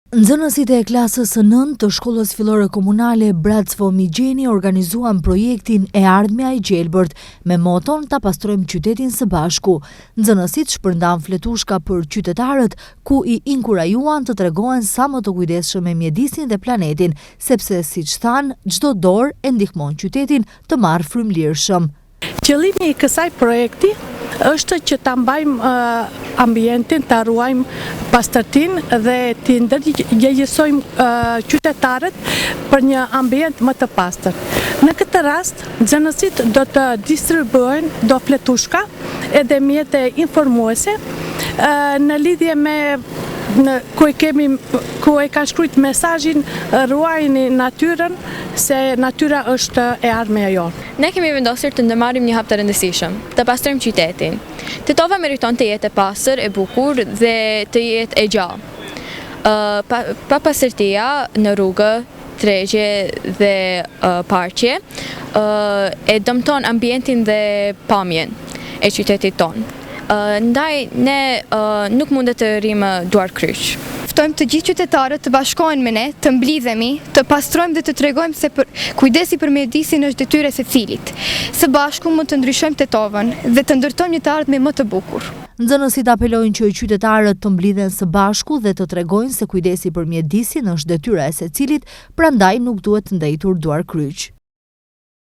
Nxënësit e klasës së 9 të shkollës fillore komunale Bratstvo Migjeni organizuan projektin E ardhmja e gjelbërt me moton Ta pastrojmë qytetin së bashku. Nxënësit shpërndan fletushka për qytetarët ku i inkurajuan të tregohen sa më të kujdesshëm me mjedisin dhe planetin, sepse siç thanë, çdo dorë e ndihmon qytetin të marrë frymëlirshëm. Qëllimi i kësaj projekti është që ta mbajmë ambientin, ta ruajmë pastërtinë dhe të ndërgjegjësojmë qytetarët për një ambient më të pastër. Në këtë rast, nxënësit do të distribuojnë do fletushka edhe mjete informuese në lidhje me ku e ka shkruajtur mesazhin ruajini natyrën se natyra është e ardhmja jonë. Ne kemi vendosur të ndërmarrim një hap të rëndësishëm, të pastrojmë qytetin. Titova meriton të jetë e pastër, e bukur dhe të jetë e gjallë. Pa pastërtia në rrugë, tregje dhe parqe e dëmton ambientin dhe pamjen e qytetit tonë. Ndaj ne nuk mundet të rrimë duar kryq. Ftojmë të gjithë qytetarët të bashkohen me ne, të mblidhemi, të pastrojmë dhe të tregojmë se kujdesi për mjedisin është detyrë e secilit. Së bashku mund të ndryshojmë Tetovën dhe të ndërtojmë një të ardhmje më të bukur. Nxënësit apelojnë që qytetarët të mblidhen së bashku dhe të tregojnë se kujdesi për mjedisin është detyra e secilit, prandaj nuk duhet të ndëitur duar kryq.